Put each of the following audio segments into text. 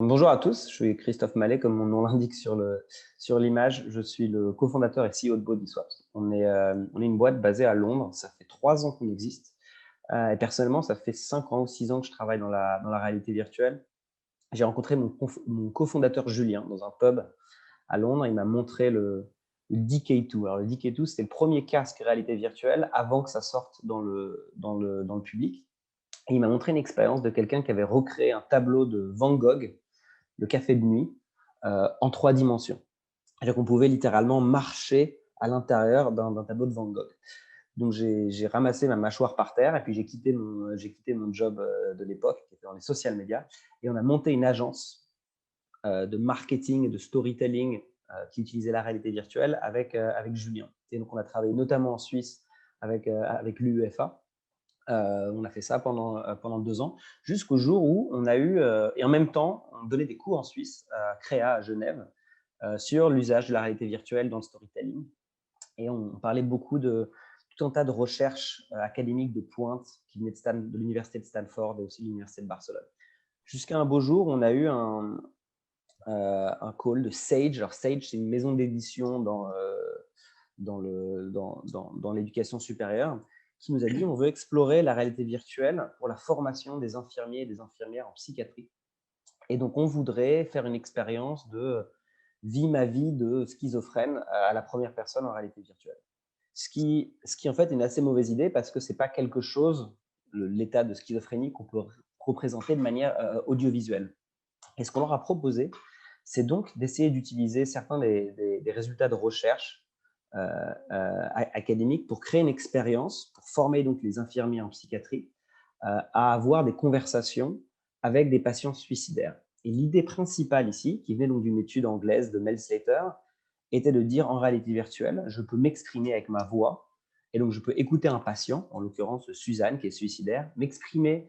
Bonjour à tous, je suis Christophe Mallet, comme mon nom l'indique sur l'image. Je suis le cofondateur et CEO de Bodyswaps. On est une boîte basée à Londres. Ça fait 3 ans qu'on existe. Et personnellement, ça fait 5 ans ou 6 ans que je travaille dans la réalité virtuelle. J'ai rencontré mon cofondateur Julien dans un pub à Londres. Il m'a montré le DK2. Alors, le DK2, c'était le premier casque réalité virtuelle avant que ça sorte dans le public. Et il m'a montré une expérience de quelqu'un qui avait recréé un tableau de Van Gogh, le café de nuit, en 3 dimensions. C'est-à-dire qu'on pouvait littéralement marcher à l'intérieur d'un tableau de Van Gogh. Donc, j'ai ramassé ma mâchoire par terre et puis j'ai quitté mon job de l'époque, qui était dans les social media, et on a monté une agence de marketing et de storytelling qui utilisait la réalité virtuelle avec Julien. Et donc, on a travaillé notamment en Suisse avec l'UEFA. On a fait ça pendant 2 ans, jusqu'au jour où on a eu, et en même temps, on donnait des cours en Suisse, à Créa, à Genève, sur l'usage de la réalité virtuelle dans le storytelling. Et on parlait beaucoup de tout un tas de recherches académiques de pointe qui venaient de l'université de Stanford et aussi de l'université de Barcelone. Jusqu'à un beau jour, on a eu un call de Sage. Alors Sage, c'est une maison d'édition dans l'éducation supérieure, qui nous a dit on veut explorer la réalité virtuelle pour la formation des infirmiers et des infirmières en psychiatrie. Et donc, on voudrait faire une expérience de vie ma vie de schizophrène à la première personne en réalité virtuelle. Ce qui en fait est une assez mauvaise idée parce que ce n'est pas quelque chose, l'état de schizophrénie, qu'on peut représenter de manière audiovisuelle. Et ce qu'on leur a proposé, c'est donc d'essayer d'utiliser certains des résultats de recherche académiques pour créer une expérience, pour former donc les infirmiers en psychiatrie à avoir des conversations avec des patients suicidaires. Et l'idée principale ici, qui venait donc d'une étude anglaise de Mel Slater, était de dire en réalité virtuelle, je peux m'exprimer avec ma voix, et donc je peux écouter un patient, en l'occurrence Suzanne qui est suicidaire, m'exprimer,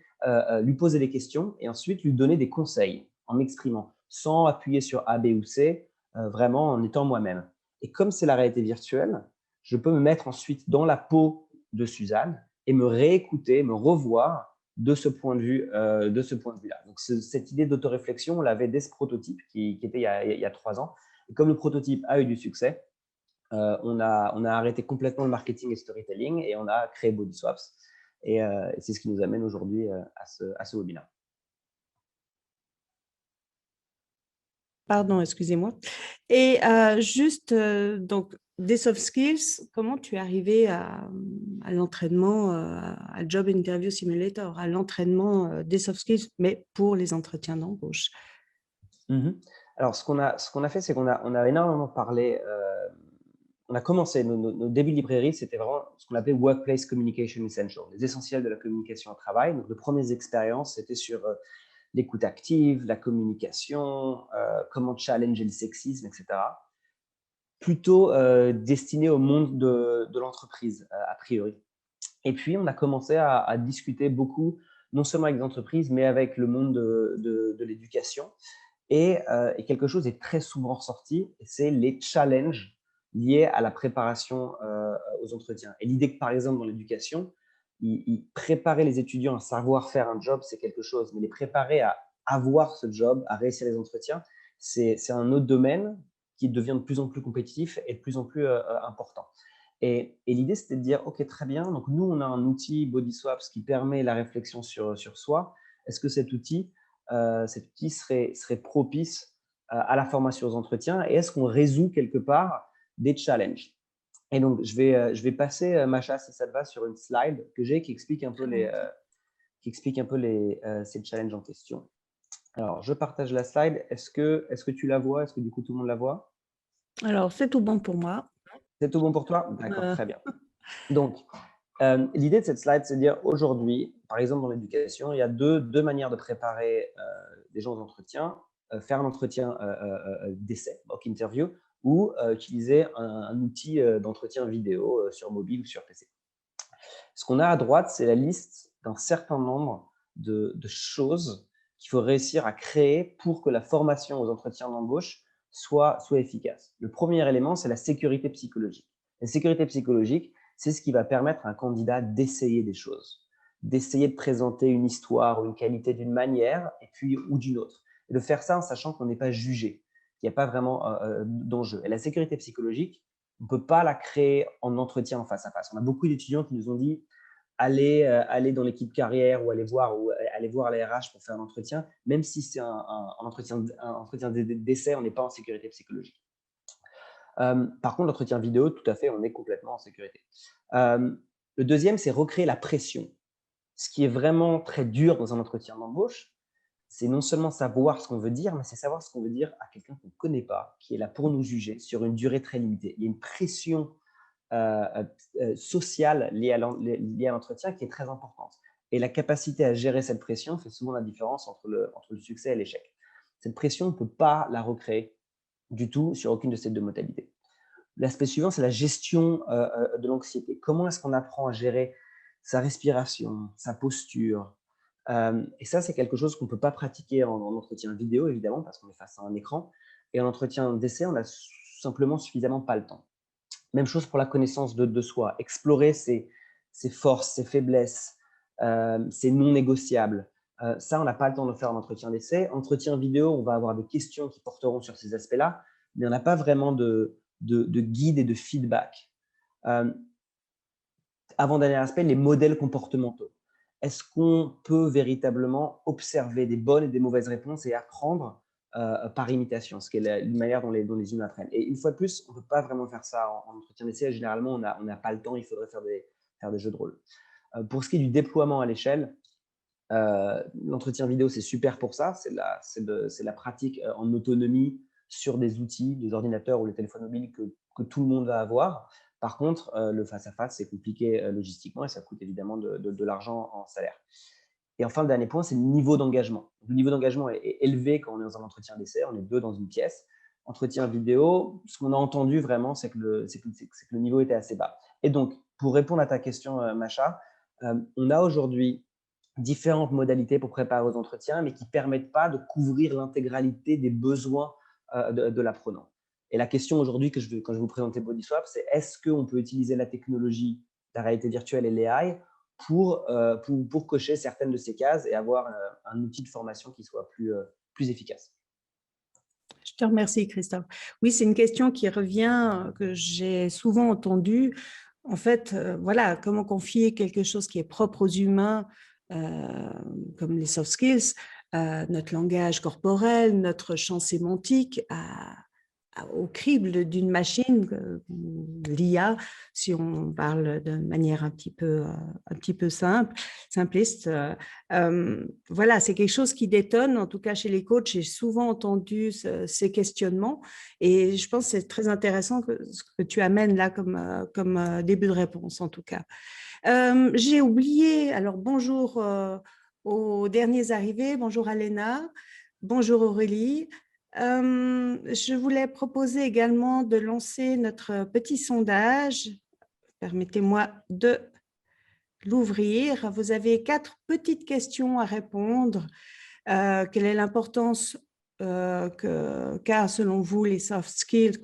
lui poser des questions et ensuite lui donner des conseils en m'exprimant, sans appuyer sur A, B ou C, vraiment en étant moi-même. Et comme c'est la réalité virtuelle, je peux me mettre ensuite dans la peau de Suzanne et me réécouter, me revoir de ce point de vue-là. Donc, cette idée d'autoréflexion, on l'avait dès ce prototype qui était il y a 3 ans. Et comme le prototype a eu du succès, on a arrêté complètement le marketing et le storytelling et on a créé Bodyswaps. Et c'est ce qui nous amène aujourd'hui à ce webinaire. Pardon, excusez-moi. Et juste, donc, des soft skills, comment tu es arrivé à l'entraînement, à Job Interview Simulator, à l'entraînement des soft skills, mais pour les entretiens d'embauche? Alors, ce qu'on a fait, c'est qu'on a énormément parlé. On a commencé nos débuts de librairie, c'était vraiment ce qu'on appelait Workplace Communication Essential, les essentiels de la communication au travail. Donc, les premières expériences, c'était sur l'écoute active, la communication, comment challenger le sexisme, etc. Plutôt destiné au monde de l'entreprise, a priori. Et puis, on a commencé à discuter beaucoup, non seulement avec les entreprises, mais avec le monde de l'éducation. Et quelque chose est très souvent ressorti, c'est les challenges liés à la préparation aux entretiens. Et l'idée que, par exemple, dans l'éducation, préparer les étudiants à savoir faire un job, c'est quelque chose, mais les préparer à avoir ce job, à réussir les entretiens, c'est un autre domaine qui devient de plus en plus compétitif et de plus en plus important. Et l'idée, c'était de dire, OK, très bien, donc nous, on a un outil Bodyswaps qui permet la réflexion sur soi. Est-ce que cet outil serait propice à la formation aux entretiens et est-ce qu'on résout quelque part des challenges? Et donc, je vais passer, Macha, si ça te va, sur une slide que j'ai qui explique un peu ces challenges en question. Alors, je partage la slide. Est-ce que tu la vois? Est-ce que du coup, tout le monde la voit? Alors, c'est tout bon pour moi. C'est tout bon pour toi? D'accord, Euh, très bien. Donc, l'idée de cette slide, c'est de dire aujourd'hui, par exemple dans l'éducation, il y a deux manières de préparer des gens aux entretiens. Faire un entretien d'essai, mock interview, ou utiliser un outil d'entretien vidéo sur mobile ou sur PC. Ce qu'on a à droite, c'est la liste d'un certain nombre de choses qu'il faut réussir à créer pour que la formation aux entretiens d'embauche soit efficace. Le premier élément, c'est la sécurité psychologique. La sécurité psychologique, c'est ce qui va permettre à un candidat d'essayer des choses, d'essayer de présenter une histoire ou une qualité d'une manière et puis ou d'une autre. et de faire ça en sachant qu'on n'est pas jugé, qu'il n'y a pas vraiment d'enjeu. Et la sécurité psychologique, on ne peut pas la créer en entretien en face à face. On a beaucoup d'étudiants qui nous ont dit aller dans l'équipe carrière ou aller voir les RH pour faire un entretien, même si c'est un entretien d'essai, on n'est pas en sécurité psychologique. Par contre, l'entretien vidéo, tout à fait, on est complètement en sécurité. Le deuxième, c'est recréer la pression. Ce qui est vraiment très dur dans un entretien d'embauche, c'est non seulement savoir ce qu'on veut dire, mais c'est savoir ce qu'on veut dire à quelqu'un qu'on ne connaît pas, qui est là pour nous juger sur une durée très limitée. Il y a une pression sociale liée à l'entretien qui est très importante. Et la capacité à gérer cette pression fait souvent la différence entre le succès et l'échec. Cette pression, on ne peut pas la recréer du tout sur aucune de ces deux modalités. L'aspect suivant, c'est la gestion de l'anxiété. Comment est-ce qu'on apprend à gérer sa respiration, sa posture? Et ça, c'est quelque chose qu'on ne peut pas pratiquer en entretien vidéo, évidemment, parce qu'on est face à un écran. Et en entretien d'essai, on n'a simplement suffisamment pas le temps. Même chose pour la connaissance de soi. Explorer ses forces, ses faiblesses, ses non négociables. Ça, on n'a pas le temps de le faire en entretien d'essai. Entretien vidéo, on va avoir des questions qui porteront sur ces aspects-là, mais on n'a pas vraiment de guide et de feedback. Avant-dernier aspect, les modèles comportementaux. Est-ce qu'on peut véritablement observer des bonnes et des mauvaises réponses et apprendre par imitation, ce qui est une manière dont les humains apprennent. Et une fois de plus, on ne peut pas vraiment faire ça en entretien d'essai. Généralement, on n'a pas le temps, il faudrait faire des jeux de rôle. Pour ce qui est du déploiement à l'échelle, l'entretien vidéo, c'est super pour ça. C'est la pratique en autonomie sur des outils, des ordinateurs ou les téléphones mobiles que tout le monde va avoir. Par contre, le face-à-face, c'est compliqué logistiquement et ça coûte évidemment de l'argent en salaire. Et enfin, le dernier point, c'est le niveau d'engagement. Le niveau d'engagement est élevé quand on est dans un entretien d'essai, on est deux dans une pièce. Entretien vidéo, ce qu'on a entendu vraiment, c'est que le niveau était assez bas. Et donc, pour répondre à ta question, Macha, on a aujourd'hui différentes modalités pour préparer aux entretiens, mais qui ne permettent pas de couvrir l'intégralité des besoins de l'apprenant. Et la question aujourd'hui quand je vais vous présenter BodySwap, c'est est-ce qu'on peut utiliser la technologie, la réalité virtuelle et l'AI pour cocher certaines de ces cases et avoir un outil de formation qui soit plus efficace. Je te remercie, Christophe. Oui, c'est une question qui revient, que j'ai souvent entendue. En fait, voilà, comment confier quelque chose qui est propre aux humains, comme les soft skills, notre langage corporel, notre champ sémantique, au crible d'une machine, l'IA, si on parle de manière un petit peu simpliste. Voilà, c'est quelque chose qui détonne, en tout cas chez les coachs. J'ai souvent entendu ces questionnements et je pense que c'est très intéressant ce que tu amènes là comme début de réponse, en tout cas. J'ai oublié, alors bonjour aux derniers arrivés, bonjour Alena, bonjour Aurélie. Je voulais proposer également de lancer notre petit sondage. Permettez-moi de l'ouvrir. Vous avez 4 petites questions à répondre. Quelle est l'importance qu'a selon vous les soft skills,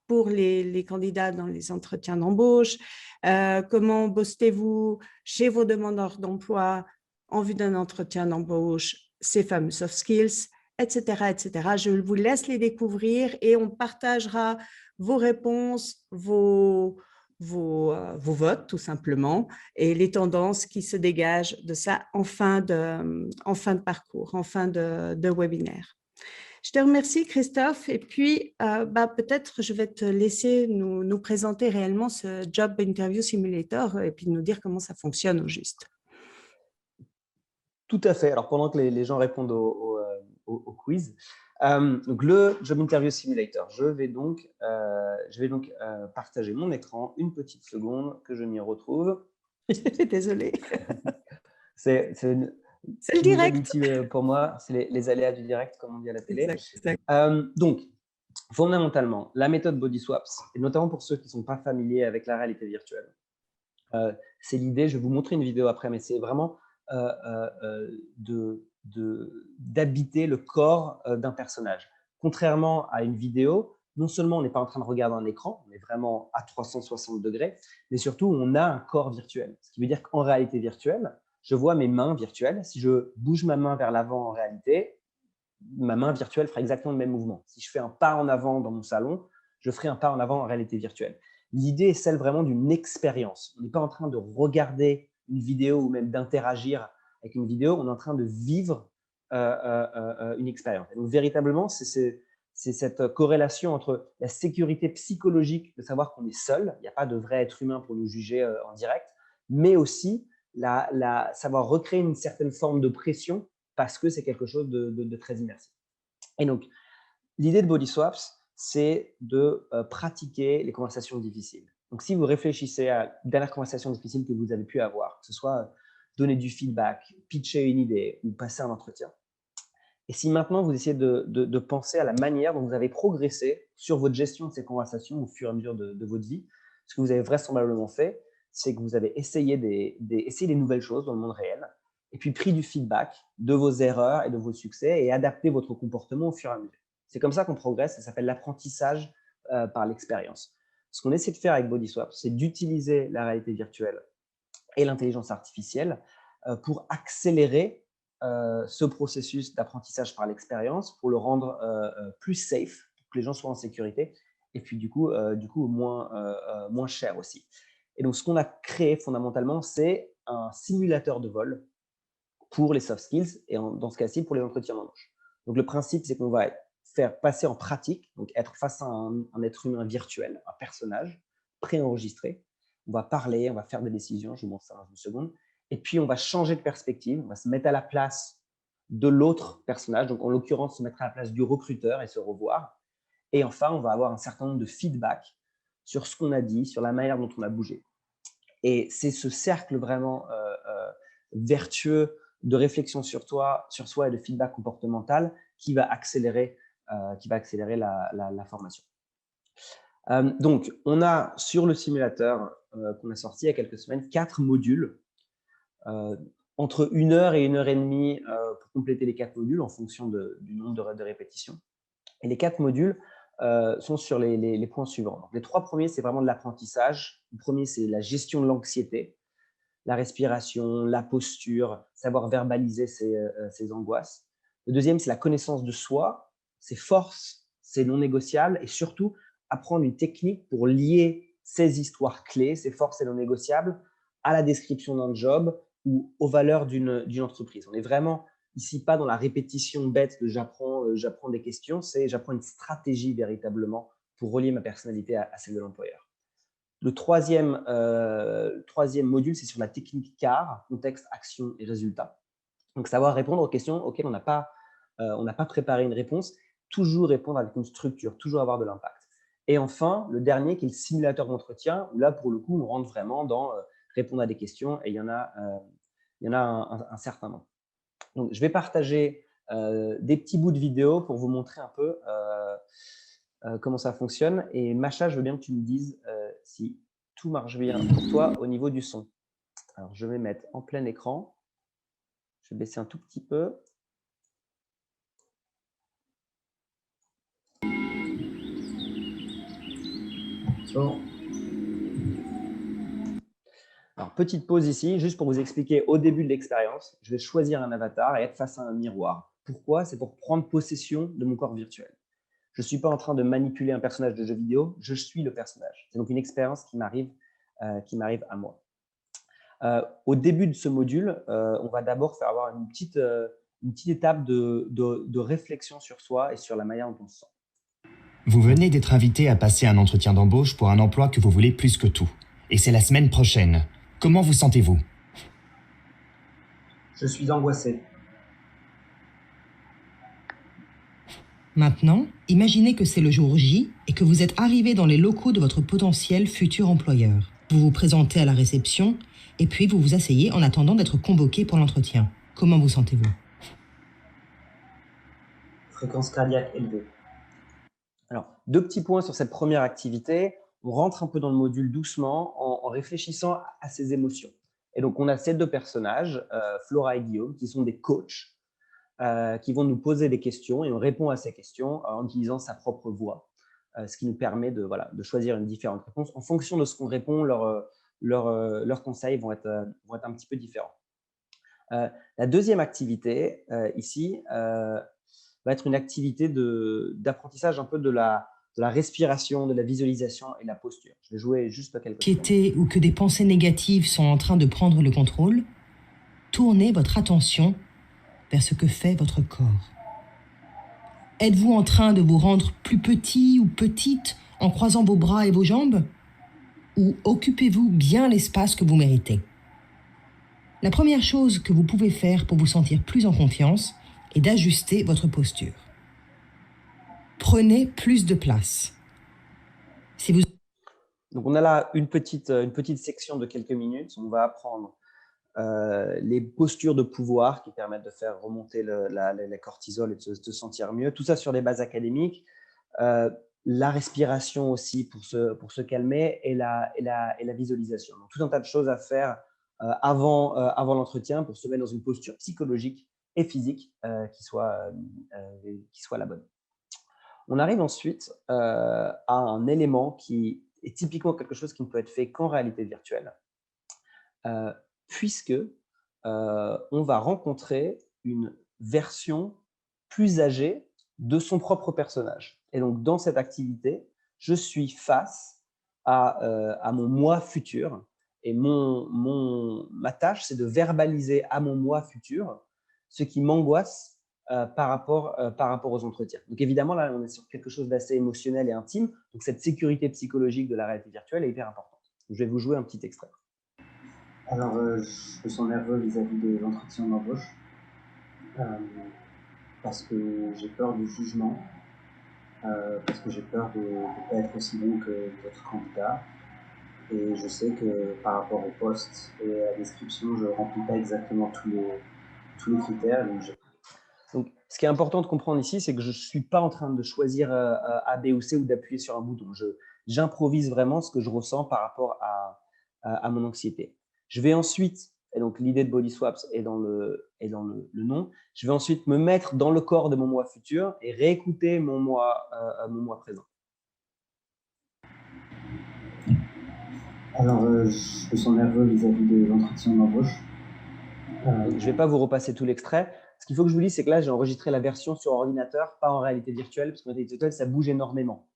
pour les candidats dans les entretiens d'embauche? Comment boostez-vous chez vos demandeurs d'emploi en vue d'un entretien d'embauche ces fameux soft skills, etc., etc. Je vous laisse les découvrir et on partagera vos réponses, vos votes tout simplement et les tendances qui se dégagent de ça en fin de parcours, en fin de webinaire. Je te remercie, Christophe. Et puis, peut-être je vais te laisser nous présenter réellement ce Job Interview Simulator et puis nous dire comment ça fonctionne au juste. Tout à fait. Alors, pendant que les gens répondent au quiz, donc le Job Interview Simulator, je vais donc partager mon écran. Une petite seconde que je m'y retrouve. Désolée. C'est le direct. outil pour moi, c'est les aléas du direct, comme on dit à la télé. Exact. Donc, fondamentalement, la méthode BodySwaps, et notamment pour ceux qui ne sont pas familiers avec la réalité virtuelle, c'est l'idée, je vais vous montrer une vidéo après, mais c'est vraiment d'habiter le corps d'un personnage. Contrairement à une vidéo, non seulement on n'est pas en train de regarder un écran, on est vraiment à 360 degrés, mais surtout on a un corps virtuel. Ce qui veut dire qu'en réalité virtuelle, je vois mes mains virtuelles. Si je bouge ma main vers l'avant en réalité, ma main virtuelle fera exactement le même mouvement. Si je fais un pas en avant dans mon salon, je ferai un pas en avant en réalité virtuelle. L'idée est celle vraiment d'une expérience. On n'est pas en train de regarder une vidéo ou même d'interagir avec une vidéo, on est en train de vivre une expérience. Et donc, véritablement, c'est cette corrélation entre la sécurité psychologique de savoir qu'on est seul, il n'y a pas de vrai être humain pour nous juger en direct, mais aussi savoir recréer une certaine forme de pression parce que c'est quelque chose de très immersif. Et donc, l'idée de Body Swaps, c'est de pratiquer les conversations difficiles. Donc, si vous réfléchissez à une dernière conversation difficile que vous avez pu avoir, que ce soit donner du feedback, pitcher une idée ou passer un entretien, et si maintenant vous essayez de penser à la manière dont vous avez progressé sur votre gestion de ces conversations au fur et à mesure de votre vie, ce que vous avez vraisemblablement fait, c'est que vous avez essayé des nouvelles choses dans le monde réel et puis pris du feedback de vos erreurs et de vos succès et adapté votre comportement au fur et à mesure. C'est comme ça qu'on progresse, ça s'appelle l'apprentissage par l'expérience. Ce qu'on essaie de faire avec BodySwap, c'est d'utiliser la réalité virtuelle et l'intelligence artificielle pour accélérer ce processus d'apprentissage par l'expérience, pour le rendre plus safe, pour que les gens soient en sécurité, et puis du coup moins cher aussi. Et donc, ce qu'on a créé fondamentalement, c'est un simulateur de vol pour les soft skills et dans ce cas-ci, pour les entretiens d'embauche. Donc, le principe, c'est qu'on va faire passer en pratique, donc être face à un être humain virtuel, un personnage préenregistré. On va parler, on va faire des décisions, je vous montre ça dans une seconde. Et puis, on va changer de perspective, on va se mettre à la place de l'autre personnage, donc en l'occurrence, se mettre à la place du recruteur et se revoir. Et enfin, on va avoir un certain nombre de feedbacks sur ce qu'on a dit, sur la manière dont on a bougé. Et c'est ce cercle vraiment vertueux de réflexion sur soi et de feedback comportemental qui va accélérer la formation. Donc, on a sur le simulateur qu'on a sorti il y a quelques semaines 4 modules entre 1 heure et 1 heure et demie pour compléter les 4 modules en fonction du nombre de répétitions. Et les 4 modules sont sur les points suivants. Donc, les 3 premiers, c'est vraiment de l'apprentissage. Le premier, c'est la gestion de l'anxiété, la respiration, la posture, savoir verbaliser ses angoisses. Le deuxième, c'est la connaissance de soi, ses forces, ses non négociables, et surtout apprendre une technique pour lier ses histoires clés, ses forces et non négociables, à la description d'un job ou aux valeurs d'une entreprise. On n'est vraiment ici pas dans la répétition bête de j'apprends des questions, c'est j'apprends une stratégie véritablement pour relier ma personnalité à celle de l'employeur. Le troisième module, c'est sur la technique CAR, contexte, action et résultat. Donc, savoir répondre aux questions auxquelles on n'a pas préparé une réponse, toujours répondre avec une structure, toujours avoir de l'impact. Et enfin, le dernier qui est le simulateur d'entretien, où là, pour le coup, on rentre vraiment dans répondre à des questions et il y en a un certain nombre. Donc, je vais partager des petits bouts de vidéo pour vous montrer un peu comment ça fonctionne. Et Macha, je veux bien que tu me dises si tout marche bien pour toi au niveau du son. Alors, je vais mettre en plein écran. Je vais baisser un tout petit peu. Bon. Alors, petite pause ici, juste pour vous expliquer au début de l'expérience. Je vais choisir un avatar et être face à un miroir. Pourquoi? C'est pour prendre possession de mon corps virtuel. Je ne suis pas en train de manipuler un personnage de jeu vidéo, je suis le personnage. C'est donc une expérience qui m'arrive à moi. Au début de ce module, on va d'abord faire avoir une petite étape de réflexion sur soi et sur la manière dont on se sent. Vous venez d'être invité à passer un entretien d'embauche pour un emploi que vous voulez plus que tout. Et c'est la semaine prochaine. Comment vous sentez-vous? Je suis angoissé. Maintenant, imaginez que c'est le jour J et que vous êtes arrivé dans les locaux de votre potentiel futur employeur. Vous vous présentez à la réception et puis vous vous asseyez en attendant d'être convoqué pour l'entretien. Comment vous sentez-vous? Fréquence cardiaque élevée. Alors, 2 petits points sur cette première activité. On rentre un peu dans le module doucement en réfléchissant à ses émotions. Et donc, on a ces 2 personnages, Flora et Guillaume, qui sont des coachs qui vont nous poser des questions et on répond à ces questions en utilisant sa propre voix, ce qui nous permet de choisir une différente réponse. En fonction de ce qu'on répond, leurs conseils vont être un petit peu différents. La deuxième activité, ici, va être une activité d'apprentissage un peu de la respiration, de la visualisation et de la posture. Je vais jouer juste quelques secondes. Inquiété ou que des pensées négatives sont en train de prendre le contrôle, tournez votre attention vers ce que fait votre corps. Êtes-vous en train de vous rendre plus petit ou petite en croisant vos bras et vos jambes? Ou occupez-vous bien l'espace que vous méritez? La première chose que vous pouvez faire pour vous sentir plus en confiance est d'ajuster votre posture. Prenez plus de place. Si vous... Donc, on a là une petite section de quelques minutes. On va apprendre les postures de pouvoir qui permettent de faire remonter la cortisol et de se sentir mieux. Tout ça sur des bases académiques. La respiration aussi pour se calmer et la visualisation. Donc, tout un tas de choses à faire avant l'entretien pour se mettre dans une posture psychologique et physique qui soit la bonne. On arrive ensuite à un élément qui est typiquement quelque chose qui ne peut être fait qu'en réalité virtuelle, puisque on va rencontrer une version plus âgée de son propre personnage. Et donc, dans cette activité, je suis face à mon moi futur. Et ma tâche, c'est de verbaliser à mon moi futur ce qui m'angoisse par rapport aux entretiens. Donc, évidemment, là, on est sur quelque chose d'assez émotionnel et intime. Donc, cette sécurité psychologique de la réalité virtuelle est hyper importante. Donc, je vais vous jouer un petit extrait. Alors, je me sens nerveux vis-à-vis de l'entretien d'embauche parce que j'ai peur du jugement, parce que j'ai peur de ne pas être aussi bon que d'autres candidats. Et je sais que par rapport au poste et à la description, je ne remplis pas exactement tous les critères. Donc, ce qui est important de comprendre ici, c'est que je ne suis pas en train de choisir A, B ou C ou d'appuyer sur un bouton. J'improvise vraiment ce que je ressens par rapport à mon anxiété. Je vais ensuite, et donc l'idée de Body Swaps est dans le nom, je vais ensuite me mettre dans le corps de mon moi futur et réécouter mon moi présent. Alors, je me sens nerveux vis-à-vis de l'entretien d'embauche. Je ne vais pas vous repasser tout l'extrait. Ce qu'il faut que je vous dise, c'est que là, j'ai enregistré la version sur ordinateur, pas en réalité virtuelle, parce qu'en réalité virtuelle, ça bouge énormément.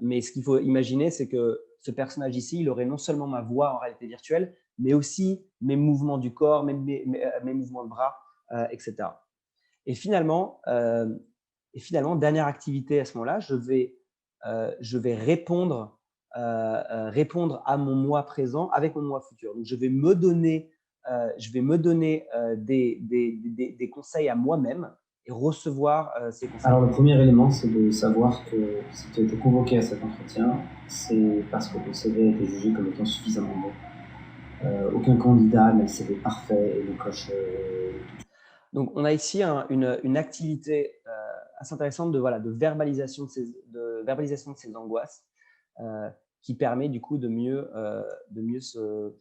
Mais ce qu'il faut imaginer, c'est que ce personnage ici, il aurait non seulement ma voix en réalité virtuelle, mais aussi mes mouvements du corps, mes mouvements de bras, etc. Et finalement, dernière activité à ce moment-là, je vais répondre à mon moi présent avec mon moi futur. Donc, je vais me donner des conseils à moi-même et recevoir ces conseils. Alors, le premier élément, c'est de savoir que si tu as été convoqué à cet entretien, c'est parce que ton CV a été jugé comme étant suffisamment bon. Aucun candidat n'a le CV parfait et ne coche. Donc, on a ici une activité assez intéressante de verbalisation de ces angoisses qui permet du coup de mieux se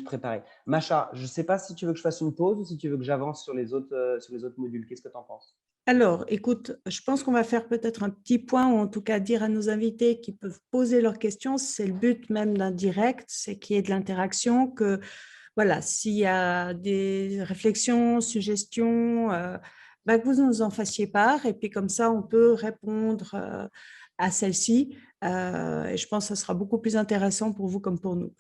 préparer. Macha, je ne sais pas si tu veux que je fasse une pause ou si tu veux que j'avance sur les autres modules. Qu'est-ce que tu en penses? Alors, écoute, je pense qu'on va faire peut-être un petit point, ou en tout cas dire à nos invités qui peuvent poser leurs questions. C'est le but même d'un direct, c'est qu'il y ait de l'interaction, que voilà, s'il y a des réflexions, suggestions, que vous nous en fassiez part. Et puis comme ça, on peut répondre à celle-ci. Et je pense que ce sera beaucoup plus intéressant pour vous comme pour nous.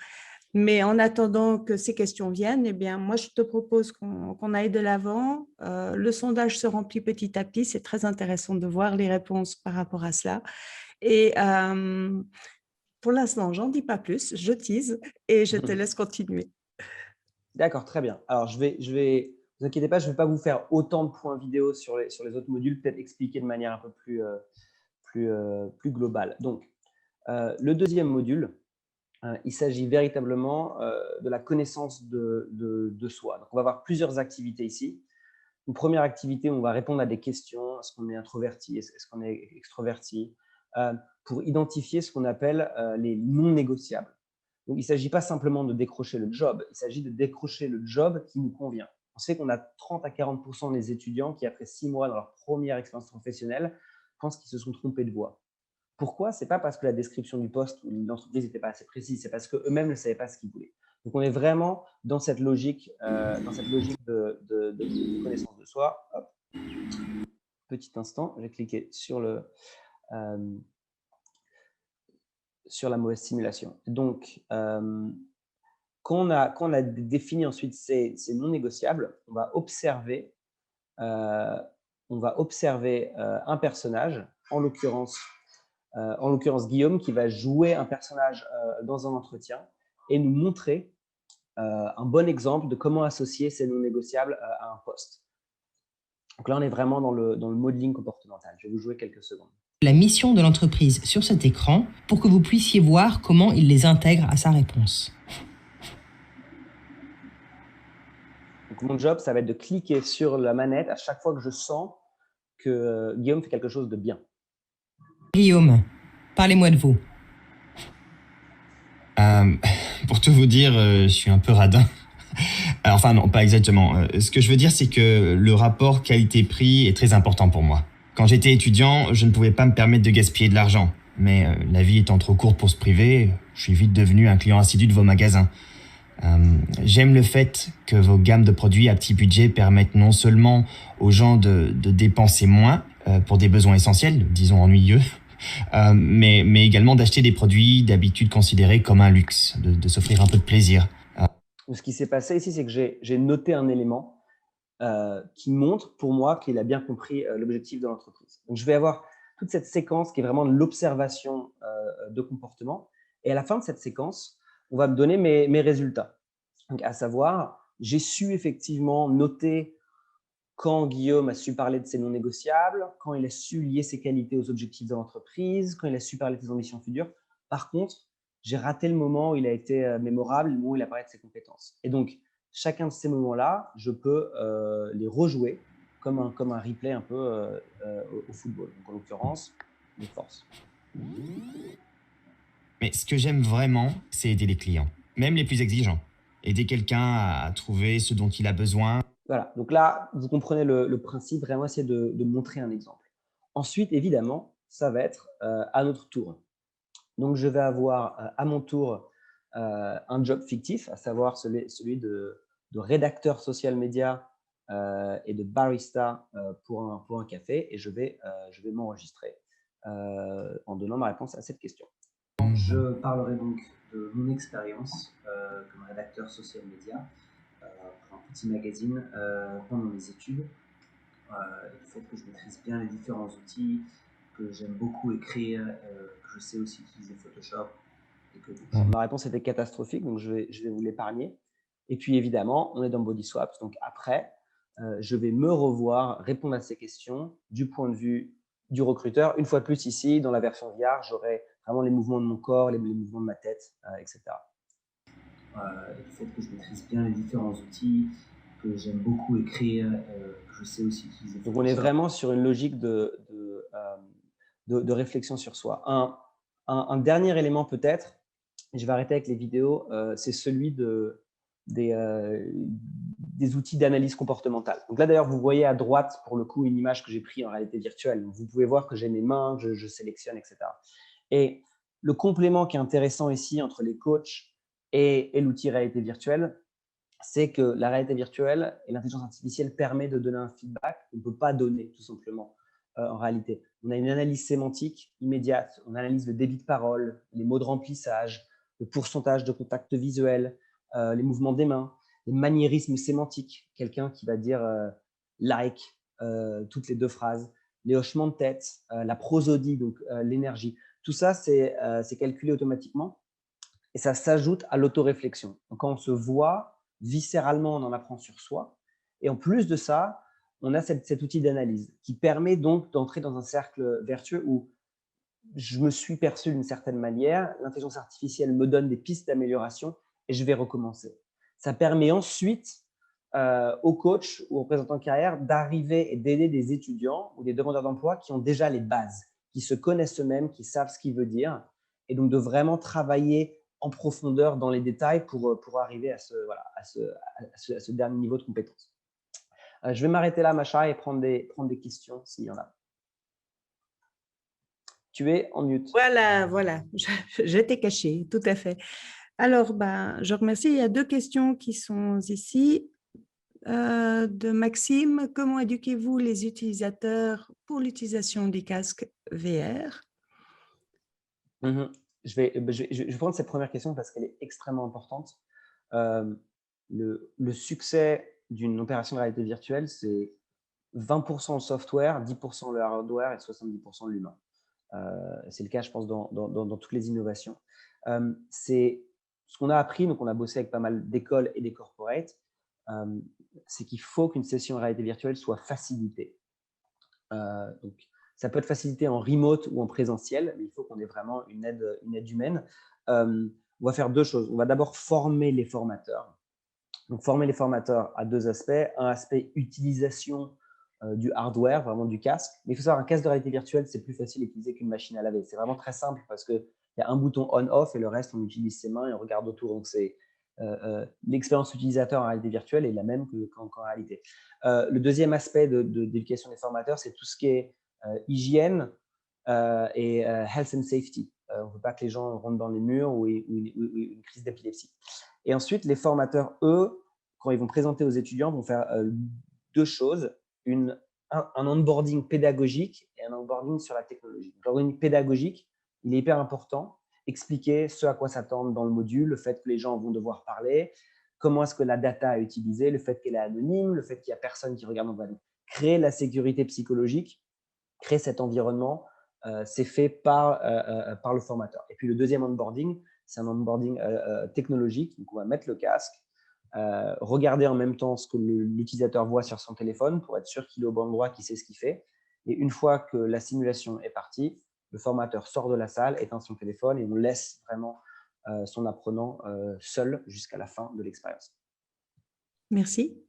Mais en attendant que ces questions viennent, eh bien, moi, je te propose qu'on aille de l'avant. Le sondage se remplit petit à petit. C'est très intéressant de voir les réponses par rapport à cela. Et pour l'instant, j'en dis pas plus. Je tease et je te laisse continuer. D'accord, très bien. Alors, vous inquiétez pas, je ne vais pas vous faire autant de points vidéo sur les autres modules, peut-être expliquer de manière un peu plus globale. Donc, le deuxième module, il s'agit véritablement de la connaissance de soi. Donc, on va avoir plusieurs activités ici. Une première activité, on va répondre à des questions. Est-ce qu'on est introverti? Est-ce qu'on est extroverti? Pour identifier ce qu'on appelle les non négociables. Donc, il ne s'agit pas simplement de décrocher le job, il s'agit de décrocher le job qui nous convient. On sait qu'on a 30 à 40% des étudiants qui, après 6 mois dans leur première expérience professionnelle, pensent qu'ils se sont trompés de voie. Pourquoi? Ce n'est pas parce que la description du poste ou l'entreprise n'était pas assez précise, c'est parce qu'eux-mêmes ne savaient pas ce qu'ils voulaient. Donc, on est vraiment dans cette logique de connaissance de soi. Hop. Petit instant, j'ai cliqué sur la mauvaise simulation. Donc, quand on a défini ensuite ces non négociables, on va observer un personnage, en l'occurrence Guillaume, qui va jouer un personnage dans un entretien et nous montrer un bon exemple de comment associer ces non négociables à un poste. Donc là, on est vraiment dans le modeling comportemental. Je vais vous jouer quelques secondes. La mission de l'entreprise sur cet écran pour que vous puissiez voir comment il les intègre à sa réponse. Donc, mon job, ça va être de cliquer sur la manette à chaque fois que je sens que Guillaume fait quelque chose de bien. Guillaume, parlez-moi de vous. Pour tout vous dire, je suis un peu radin. Enfin non, pas exactement. Ce que je veux dire, c'est que le rapport qualité-prix est très important pour moi. Quand j'étais étudiant, je ne pouvais pas me permettre de gaspiller de l'argent. Mais la vie étant trop courte pour se priver, je suis vite devenu un client assidu de vos magasins. J'aime le fait que vos gammes de produits à petit budget permettent non seulement aux gens de dépenser moins pour des besoins essentiels, disons ennuyeux, mais également d'acheter des produits d'habitude considérés comme un luxe, de s'offrir un peu de plaisir. Ce qui s'est passé ici, c'est que j'ai noté un élément qui montre pour moi qu'il a bien compris l'objectif de l'entreprise. Donc, je vais avoir toute cette séquence qui est vraiment de l'observation de comportement. Et à la fin de cette séquence, on va me donner mes résultats. Donc, à savoir, j'ai su effectivement noter quand Guillaume a su parler de ses non négociables, quand il a su lier ses qualités aux objectifs de l'entreprise, quand il a su parler de ses ambitions futures. Par contre, j'ai raté le moment où il a été mémorable, le moment où il a parlé de ses compétences. Et donc, chacun de ces moments-là, je peux les rejouer comme un replay un peu au football. Donc, en l'occurrence, les forces. Mais ce que j'aime vraiment, c'est aider les clients, même les plus exigeants. Aider quelqu'un à trouver ce dont il a besoin. Voilà, donc là, vous comprenez le principe, vraiment essayer de montrer un exemple. Ensuite, évidemment, ça va être à notre tour. Donc, je vais avoir à mon tour un job fictif, à savoir celui de rédacteur social media et de barista pour un café, et je vais m'enregistrer en donnant ma réponse à cette question. Je parlerai donc de mon expérience comme rédacteur social media pour un petit magazine pendant mes études. Le fait que je maîtrise bien les différents outils, que j'aime beaucoup écrire, que je sais aussi utiliser Photoshop. Et que... Ma réponse était catastrophique, donc je vais vous l'épargner. Et puis évidemment, on est dans Body Swaps, donc après, je vais me revoir, répondre à ces questions du point de vue du recruteur. Une fois de plus ici, dans la version VR, j'aurai vraiment les mouvements de mon corps, les mouvements de ma tête, etc. Le fait que je maîtrise bien les différents outils, que j'aime beaucoup écrire, que je sais aussi utiliser. Donc on est vraiment sur une logique de réflexion sur soi. Un dernier élément peut-être, je vais arrêter avec les vidéos, c'est celui des outils d'analyse comportementale. Donc là d'ailleurs, vous voyez à droite pour le coup une image que j'ai prise en réalité virtuelle. Donc, vous pouvez voir que j'ai mes mains, je sélectionne, etc. Et le complément qui est intéressant ici entre les coachs et l'outil réalité virtuelle, c'est que la réalité virtuelle et l'intelligence artificielle permet de donner un feedback qu'on ne peut pas donner tout simplement en réalité. On a une analyse sémantique immédiate, on analyse le débit de parole, les mots de remplissage, le pourcentage de contact visuel, les mouvements des mains, les maniérismes sémantiques, quelqu'un qui va dire like toutes les 2 phrases, les hochements de tête, la prosodie, donc l'énergie. Tout ça, c'est calculé automatiquement et ça s'ajoute à l'autoréflexion. Donc, quand on se voit, viscéralement, on en apprend sur soi. Et en plus de ça, on a cet outil d'analyse qui permet donc d'entrer dans un cercle vertueux où je me suis perçu d'une certaine manière, l'intelligence artificielle me donne des pistes d'amélioration et je vais recommencer. Ça permet ensuite aux coachs ou aux représentants de carrière d'arriver et d'aider des étudiants ou des demandeurs d'emploi qui ont déjà les bases, qui se connaissent eux-mêmes, qui savent ce qu'il veut dire, et donc de vraiment travailler en profondeur dans les détails pour arriver à ce dernier niveau de compétence. Je vais m'arrêter là, Macha, et prendre des questions s'il y en a. Tu es en mute. Voilà, je t'ai caché, tout à fait. Alors, je remercie. Il y a 2 questions qui sont ici. De Maxime, comment éduquez-vous les utilisateurs pour l'utilisation des casques VR? Je vais prendre cette première question parce qu'elle est extrêmement importante. Le succès d'une opération de réalité virtuelle, c'est 20% le software, 10% le hardware et 70% l'humain. C'est le cas, je pense, dans toutes les innovations. C'est ce qu'on a appris, donc on a bossé avec pas mal d'écoles et des corporates, c'est qu'il faut qu'une session de réalité virtuelle soit facilitée. Donc, ça peut être facilité en remote ou en présentiel, mais il faut qu'on ait vraiment une aide humaine. On va faire 2 choses. On va d'abord former les formateurs. Donc, former les formateurs à 2 aspects. Un aspect utilisation du hardware, vraiment du casque. Mais il faut savoir, un casque de réalité virtuelle, c'est plus facile à utiliser qu'une machine à laver. C'est vraiment très simple parce qu'il y a un bouton on-off et le reste, on utilise ses mains et on regarde autour. Donc, l'expérience utilisateur en réalité virtuelle est la même qu'en réalité. Le deuxième aspect d'éducation des formateurs, c'est tout ce qui est hygiène et health and safety. On ne veut pas que les gens rentrent dans les murs ou une crise d'épilepsie. Et ensuite, les formateurs, eux, quand ils vont présenter aux étudiants, vont faire 2 choses. Un onboarding pédagogique et un onboarding sur la technologie. L'onboarding pédagogique, il est hyper important. Expliquer ce à quoi s'attendre dans le module, le fait que les gens vont devoir parler, comment est-ce que la data est utilisée, le fait qu'elle est anonyme, le fait qu'il n'y a personne qui regarde. Créer la sécurité psychologique, créer cet environnement, c'est fait par le formateur. Et puis le deuxième onboarding, c'est un onboarding technologique. Donc on va mettre le casque, regarder en même temps ce que l'utilisateur voit sur son téléphone pour être sûr qu'il est au bon endroit, qu'il sait ce qu'il fait. Et une fois que la simulation est partie, le formateur sort de la salle, éteint son téléphone et on laisse vraiment son apprenant seul jusqu'à la fin de l'expérience. Merci.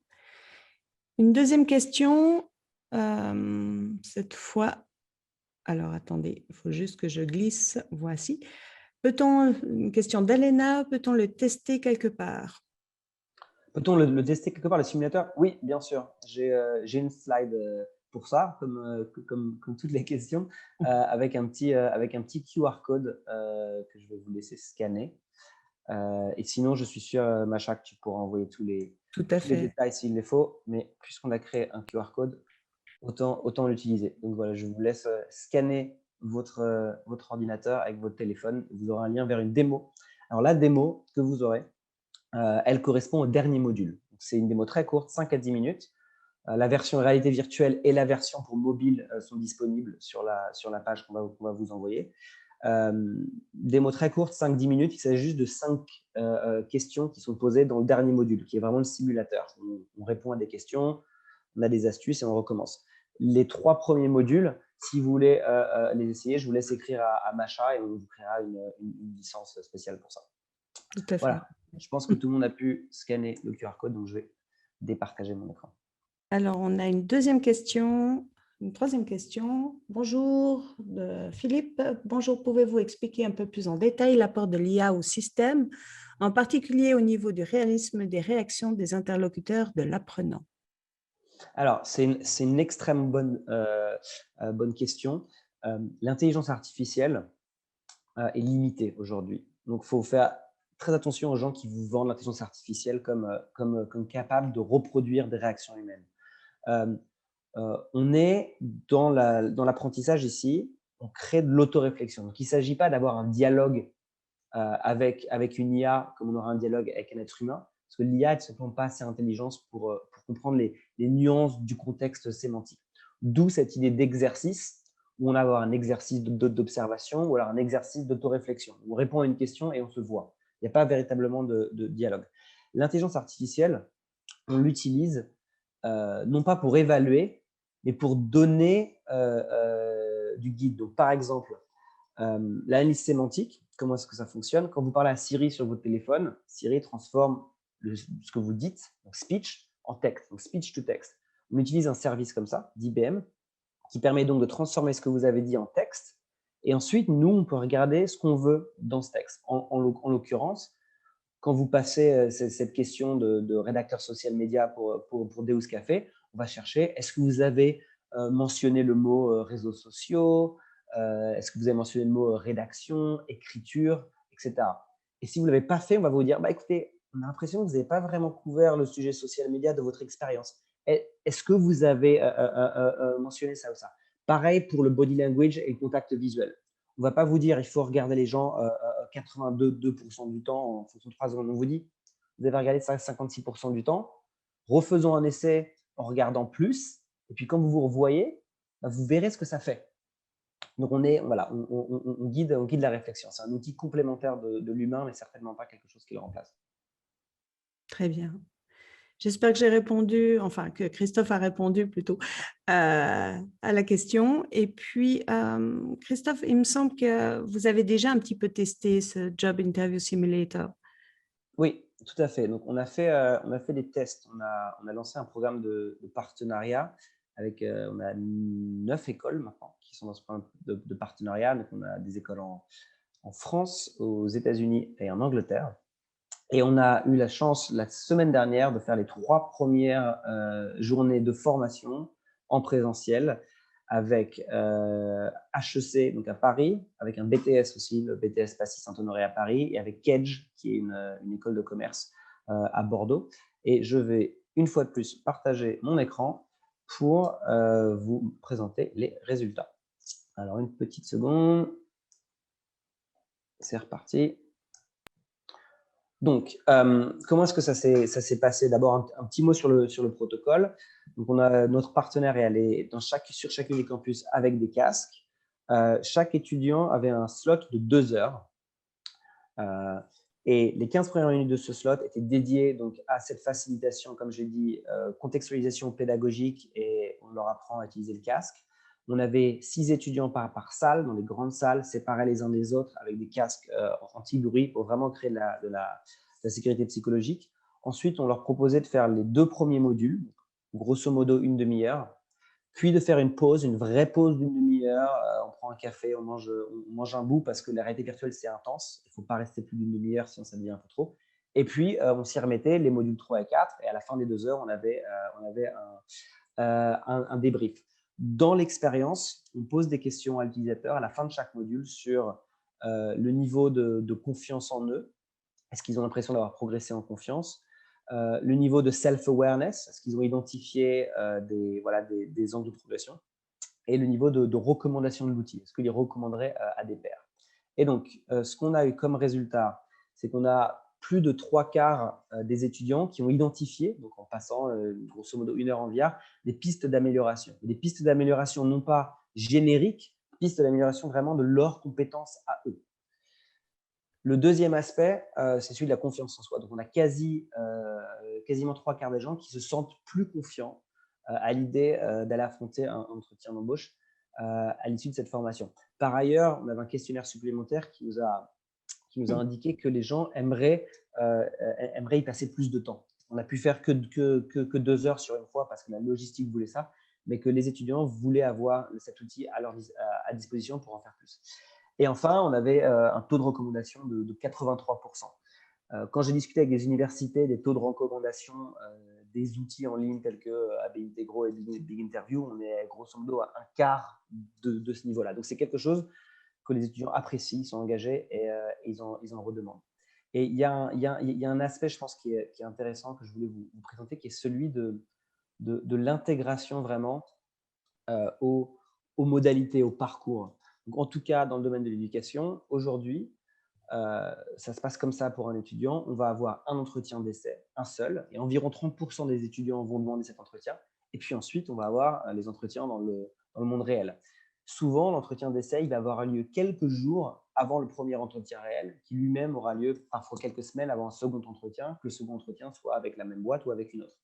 Une deuxième question, cette fois. Alors, attendez, il faut juste que je glisse. Voici. Une question d'Alena, peut-on le tester quelque part? Peut-on le tester quelque part, le simulateur? Oui, bien sûr. J'ai une slide pour ça, comme toutes les questions, avec un petit QR code que je vais vous laisser scanner. Et sinon, je suis sûr, Macha, que tu pourras envoyer tous les détails s'il les faut. Mais puisqu'on a créé un QR code, autant l'utiliser. Donc voilà, je vous laisse scanner votre ordinateur avec votre téléphone. Vous aurez un lien vers une démo. Alors la démo que vous aurez, elle correspond au dernier module. C'est une démo très courte, 5 à 10 minutes. La version réalité virtuelle et la version pour mobile sont disponibles sur la page qu'on va vous envoyer. Démo très courte, 5-10 minutes. Il s'agit juste de 5 questions qui sont posées dans le dernier module, qui est vraiment le simulateur. On répond à des questions, on a des astuces et on recommence. Les 3 premiers modules, si vous voulez les essayer, je vous laisse écrire à Macha et on vous créera une licence spéciale pour ça. Tout à fait. Voilà. Je pense que tout le monde a pu scanner le QR code, donc je vais départager mon écran. Alors, on a une troisième question. Bonjour, Philippe. Bonjour, pouvez-vous expliquer un peu plus en détail l'apport de l'IA au système, en particulier au niveau du réalisme des réactions des interlocuteurs de l'apprenant? Alors, c'est une extrêmement bonne question. L'intelligence artificielle est limitée aujourd'hui. Donc, il faut faire très attention aux gens qui vous vendent l'intelligence artificielle comme capable de reproduire des réactions humaines. On est dans l'apprentissage ici, on crée de l'autoréflexion. Donc, il ne s'agit pas d'avoir un dialogue avec une IA comme on aura un dialogue avec un être humain, parce que l'IA n'est tout simplement pas assez intelligente pour comprendre les nuances du contexte sémantique. D'où cette idée d'exercice, où on va avoir un exercice d'observation ou alors un exercice d'autoréflexion. On répond à une question et on se voit. Il n'y a pas véritablement de dialogue. L'intelligence artificielle, on l'utilise non pas pour évaluer, mais pour donner du guide. Donc, par exemple, l'analyse sémantique, comment est-ce que ça fonctionne? Quand vous parlez à Siri sur votre téléphone, Siri transforme ce que vous dites, donc speech, en texte, donc speech to text. On utilise un service comme ça, d'IBM, qui permet donc de transformer ce que vous avez dit en texte. Et ensuite, nous, on peut regarder ce qu'on veut dans ce texte. En l'occurrence, quand vous passez cette question de rédacteur social média pour Deus Café, on va chercher, est-ce que vous avez mentionné le mot réseaux sociaux, est-ce que vous avez mentionné le mot rédaction, écriture, etc. Et si vous ne l'avez pas fait, on va vous dire, écoutez, on a l'impression que vous n'avez pas vraiment couvert le sujet social media de votre expérience. Est-ce que vous avez mentionné ça ou ça? Pareil pour le body language et le contact visuel. On ne va pas vous dire, il faut regarder les gens 82% du temps en fonction de 3 secondes. On vous dit, vous avez regardé ça 56% du temps. Refaisons un essai en regardant plus. Et puis, quand vous vous revoyez, vous verrez ce que ça fait. Donc, on guide la réflexion. C'est un outil complémentaire de l'humain, mais certainement pas quelque chose qui le remplace. Très bien. J'espère que j'ai répondu, enfin que Christophe a répondu plutôt à la question. Et puis, Christophe, il me semble que vous avez déjà un petit peu testé ce Job Interview Simulator. Oui, tout à fait. Donc, on a fait des tests. On a lancé un programme de partenariat avec, on a 9 écoles maintenant qui sont dans ce programme de partenariat. Donc, on a des écoles en France, aux États-Unis et en Angleterre. Et on a eu la chance la semaine dernière de faire les 3 premières journées de formation en présentiel avec HEC, donc à Paris, avec un BTS aussi, le BTS Passy Saint-Honoré à Paris, et avec Kedge, qui est une école de commerce à Bordeaux. Et je vais une fois de plus partager mon écran pour vous présenter les résultats. Alors, une petite seconde. C'est reparti. Donc, comment est-ce que ça s'est passé? D'abord, un petit mot sur le protocole. Donc, notre partenaire est allé sur chacun des campus avec des casques. Chaque étudiant avait un slot de 2 heures. Et les 15 premières minutes de ce slot étaient dédiées donc, à cette facilitation, comme j'ai dit, contextualisation pédagogique, et on leur apprend à utiliser le casque. On avait 6 étudiants par salle, dans des grandes salles, séparés les uns des autres, avec des casques anti-bruit pour vraiment créer de la sécurité psychologique. Ensuite, on leur proposait de faire les 2 premiers modules, grosso modo une demi-heure, puis de faire une pause, une vraie pause d'une demi-heure. On prend un café, on mange un bout parce que la réalité virtuelle, c'est intense. Il ne faut pas rester plus d'une demi-heure, sinon ça devient un peu trop. Et puis, on s'y remettait, les modules 3 et 4, et à la fin des 2 heures, on avait un débrief. Dans l'expérience, on pose des questions à l'utilisateur à la fin de chaque module sur le niveau de confiance en eux. Est-ce qu'ils ont l'impression d'avoir progressé en confiance? Le niveau de self-awareness, est-ce qu'ils ont identifié des angles de progression? Et le niveau de recommandation de l'outil, est-ce qu'ils les recommanderaient à des pairs? Et donc, ce qu'on a eu comme résultat, c'est qu'on a plus de 3/4 des étudiants qui ont identifié, donc en passant grosso modo 1 heure en VR, des pistes d'amélioration. Des pistes d'amélioration non pas génériques, pistes d'amélioration vraiment de leurs compétences à eux. Le deuxième aspect, c'est celui de la confiance en soi. Donc, on a quasiment 3/4 des gens qui se sentent plus confiants à l'idée d'aller affronter un entretien d'embauche à l'issue de cette formation. Par ailleurs, on avait un questionnaire supplémentaire qui nous a indiqué que les gens aimeraient y passer plus de temps. On a pu faire que 2 heures sur une fois parce que la logistique voulait ça, mais que les étudiants voulaient avoir cet outil à disposition pour en faire plus. Et enfin, on avait un taux de recommandation de 83%. Quand j'ai discuté avec des universités des taux de recommandation des outils en ligne tels que AB Integro et Big Interview, on est grosso modo à 1/4 de ce niveau-là. Donc, c'est quelque chose que les étudiants apprécient, ils sont engagés et ils en redemandent. Et il y a un aspect, je pense, qui est intéressant que je voulais vous présenter, qui est celui de l'intégration vraiment aux modalités, au parcours. Donc, en tout cas, dans le domaine de l'éducation, aujourd'hui, ça se passe comme ça pour un étudiant. On va avoir un entretien d'essai, un seul, et environ 30% des étudiants vont demander cet entretien. Et puis ensuite, on va avoir les entretiens dans le monde réel. Souvent, l'entretien d'essai, il va avoir lieu quelques jours avant le premier entretien réel, qui lui-même aura lieu parfois quelques semaines avant un second entretien, que le second entretien soit avec la même boîte ou avec une autre.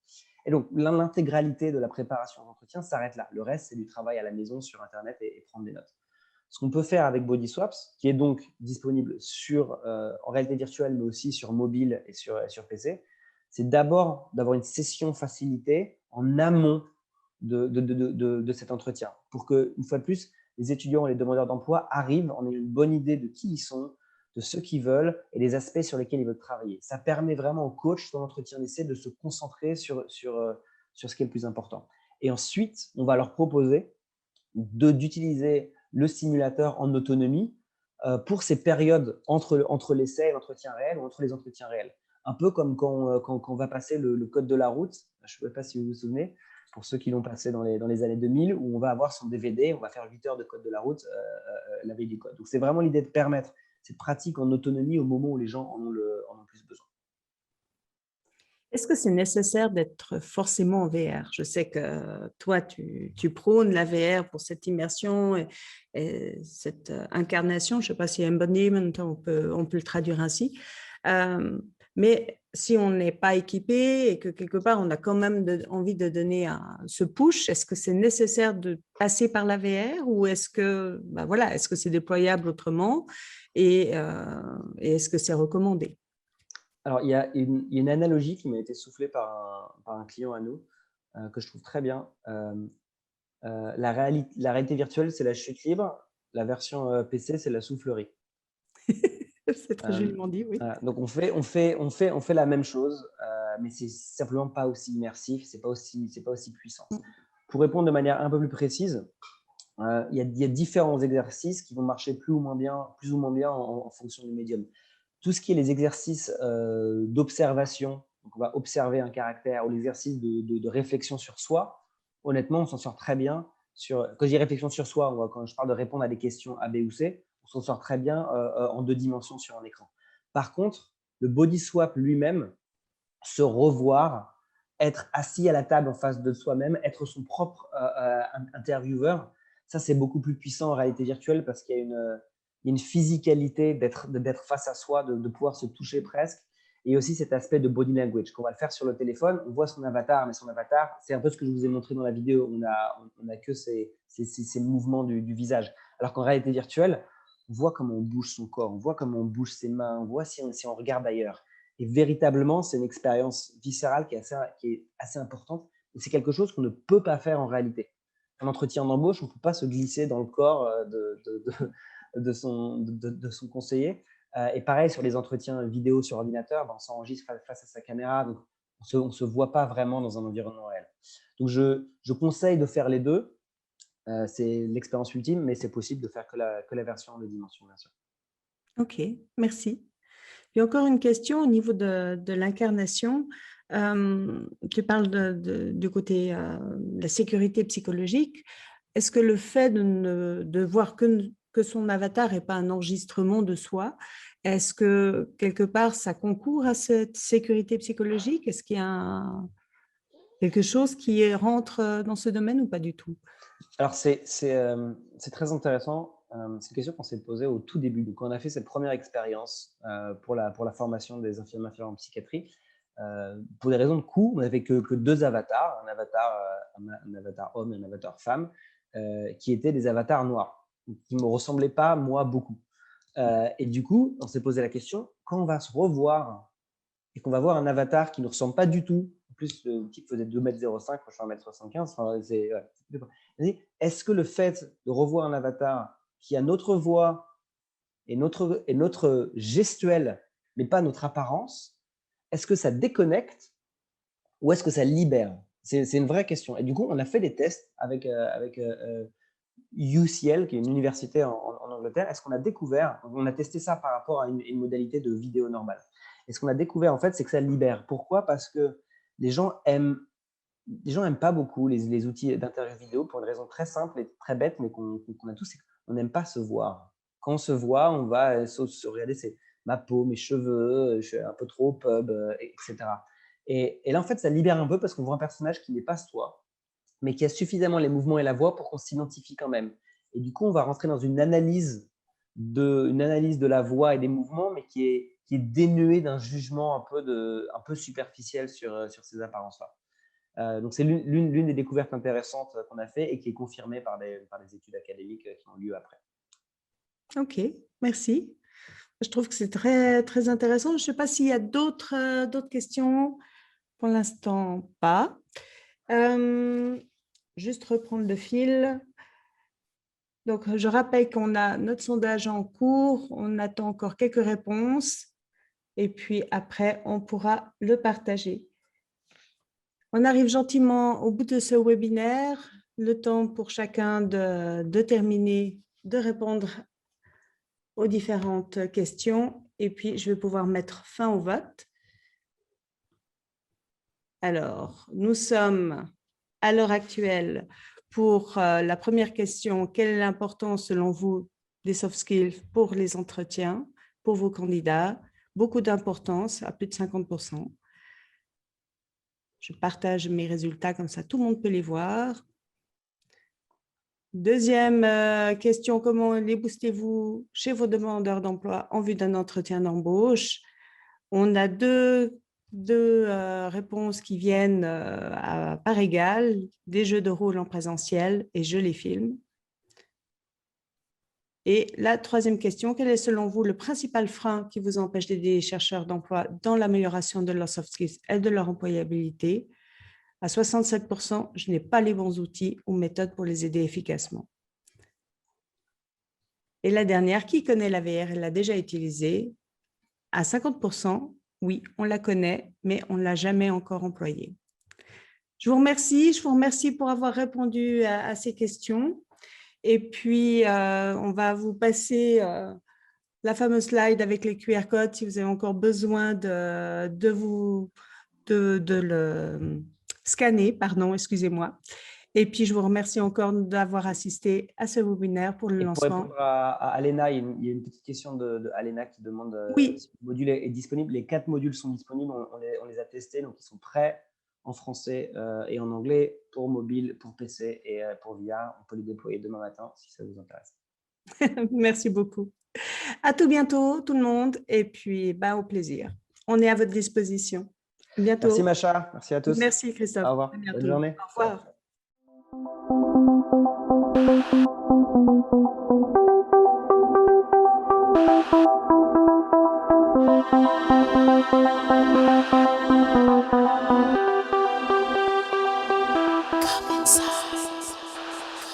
Et donc, l'intégralité de la préparation d'entretien s'arrête là. Le reste, c'est du travail à la maison sur Internet et prendre des notes. Ce qu'on peut faire avec BodySwaps, qui est donc disponible en réalité virtuelle, mais aussi sur mobile et sur PC, c'est d'abord d'avoir une session facilitée en amont de cet entretien, pour que, une fois de plus, les étudiants et les demandeurs d'emploi arrivent en ayant une bonne idée de qui ils sont, de ce qu'ils veulent et des aspects sur lesquels ils veulent travailler. Ça permet vraiment au coach, dans l'entretien d'essai, de se concentrer sur ce qui est le plus important. Et ensuite, on va leur proposer d'utiliser le simulateur en autonomie pour ces périodes entre l'essai et l'entretien réel ou entre les entretiens réels. Un peu comme quand on va passer le code de la route, je ne sais pas si vous vous souvenez, pour ceux qui l'ont passé dans les années 2000, où on va avoir son DVD, on va faire 8 heures de code de la route la veille du code. Donc, c'est vraiment l'idée de permettre cette pratique en autonomie au moment où les gens en ont plus besoin. Est-ce que c'est nécessaire d'être forcément en VR? Je sais que toi, tu prônes la VR pour cette immersion et cette incarnation. Je ne sais pas si embodiment, on peut le traduire ainsi. Mais si on n'est pas équipé et que quelque part, on a quand même envie de donner ce push, est-ce que c'est nécessaire de passer par la VR ou est-ce que, est-ce que c'est déployable autrement et est-ce que c'est recommandé? Alors, il y a une analogie qui m'a été soufflée par un client à nous que je trouve très bien. La réalité virtuelle, c'est la chute libre. La version PC, c'est la soufflerie. C'est très joliment dit, oui. Donc, on fait la même chose, mais c'est simplement pas aussi immersif, c'est pas aussi puissant. Pour répondre de manière un peu plus précise, il y a différents exercices qui vont marcher plus ou moins bien en fonction du médium. Tout ce qui est les exercices d'observation, donc on va observer un caractère, ou l'exercice de réflexion sur soi, honnêtement, on s'en sort très bien. Quand je dis réflexion sur soi, quand je parle de répondre à des questions A, B ou C, on s'en sort très bien en 2 dimensions sur un écran. Par contre, le body swap lui-même, se revoir, être assis à la table en face de soi-même, être son propre intervieweur, ça c'est beaucoup plus puissant en réalité virtuelle parce qu'il y a une physicalité d'être face à soi, de pouvoir se toucher presque, et aussi cet aspect de body language qu'on va le faire sur le téléphone. On voit son avatar, mais son avatar, c'est un peu ce que je vous ai montré dans la vidéo, on a que ces mouvements du visage, alors qu'en réalité virtuelle, on voit comment on bouge son corps, on voit comment on bouge ses mains, on voit si on regarde ailleurs. Et véritablement, c'est une expérience viscérale qui est assez importante. Et c'est quelque chose qu'on ne peut pas faire en réalité. En entretien d'embauche, on ne peut pas se glisser dans le corps de son conseiller. Et pareil, sur les entretiens vidéo sur ordinateur, on s'enregistre face à sa caméra. Donc, on ne se voit pas vraiment dans un environnement réel. Donc, je conseille de faire les deux. C'est l'expérience ultime, mais c'est possible de faire que la version en 2 dimensions, bien sûr. Ok, merci. Puis encore une question au niveau de l'incarnation. Tu parles du côté de la sécurité psychologique. Est-ce que le fait de voir que son avatar n'est pas un enregistrement de soi, est-ce que quelque part ça concourt à cette sécurité psychologique? Est-ce qu'il y a quelque chose qui rentre dans ce domaine ou pas du tout? Alors, c'est très intéressant. C'est une question qu'on s'est posée au tout début. Donc, quand on a fait cette première expérience pour la formation des infirmiers en psychiatrie, pour des raisons de coût, on n'avait que 2 avatars, un avatar homme et un avatar femme, qui étaient des avatars noirs, qui ne me ressemblaient pas, moi, beaucoup. Et du coup, on s'est posé la question, quand on va se revoir et qu'on va voir un avatar qui ne ressemble pas du tout, en plus, le type faisait 2,05 m, moi je fais 1,75 m, est-ce que le fait de revoir un avatar qui a notre voix et notre gestuelle, mais pas notre apparence, est-ce que ça déconnecte ou est-ce que ça libère? C'est une vraie question. Et du coup, on a fait des tests avec UCL, qui est une université en Angleterre. Est-ce qu'on a découvert, on a testé ça par rapport à une modalité de vidéo normale. Et ce qu'on a découvert, en fait, c'est que ça libère. Pourquoi? Parce que les gens aiment pas beaucoup les outils d'interview vidéo pour une raison très simple et très bête, mais qu'on a tous, c'est qu'on n'aime pas se voir. Quand on se voit, on va se regarder, c'est ma peau, mes cheveux, je suis un peu trop au pub, etc. Et là, en fait, ça libère un peu parce qu'on voit un personnage qui n'est pas soi, mais qui a suffisamment les mouvements et la voix pour qu'on s'identifie quand même. Et du coup, on va rentrer dans une analyse de la voix et des mouvements, mais qui est dénuée d'un jugement un peu superficiel sur ces apparences-là. Donc, c'est l'une des découvertes intéressantes qu'on a fait et qui est confirmée par des études académiques qui ont lieu après. Ok, merci. Je trouve que c'est très, très intéressant. Je ne sais pas s'il y a d'autres questions. Pour l'instant, pas. Juste reprendre le fil. Donc, je rappelle qu'on a notre sondage en cours. On attend encore quelques réponses. Et puis après, on pourra le partager. On arrive gentiment au bout de ce webinaire. Le temps pour chacun de terminer, de répondre aux différentes questions et puis je vais pouvoir mettre fin au vote. Alors, nous sommes à l'heure actuelle pour la première question. Quelle est l'importance selon vous des soft skills pour les entretiens, pour vos candidats? Beaucoup d'importance, à plus de 50%. Je partage mes résultats comme ça, tout le monde peut les voir. Deuxième question, comment les boostez-vous chez vos demandeurs d'emploi en vue d'un entretien d'embauche? On a deux réponses qui viennent à part égale, des jeux de rôle en présentiel et je les filme. Et la troisième question, quel est selon vous le principal frein qui vous empêche d'aider les chercheurs d'emploi dans l'amélioration de leurs soft skills et de leur employabilité? À 67%, je n'ai pas les bons outils ou méthodes pour les aider efficacement. Et la dernière, qui connaît la VR et l'a déjà utilisée? À 50%, oui, on la connaît, mais on ne l'a jamais encore employée. Je vous remercie pour avoir répondu à ces questions. Et puis, on va vous passer la fameuse slide avec les QR codes si vous avez encore besoin de le scanner, pardon, excusez-moi. Et puis, je vous remercie encore d'avoir assisté à ce webinaire pour le lancement. Pour répondre à Alena, il y a une petite question de Alena qui demande oui. si le module est disponible. Les 4 modules sont disponibles, on les a testés, donc ils sont prêts en français et en anglais pour mobile, pour PC et pour VR. On peut les déployer demain matin si ça vous intéresse. Merci beaucoup. À tout bientôt, tout le monde, et puis au plaisir. On est à votre disposition. À bientôt. Merci Macha, merci à tous. Merci Christophe. Au revoir. Bonne journée. Au revoir.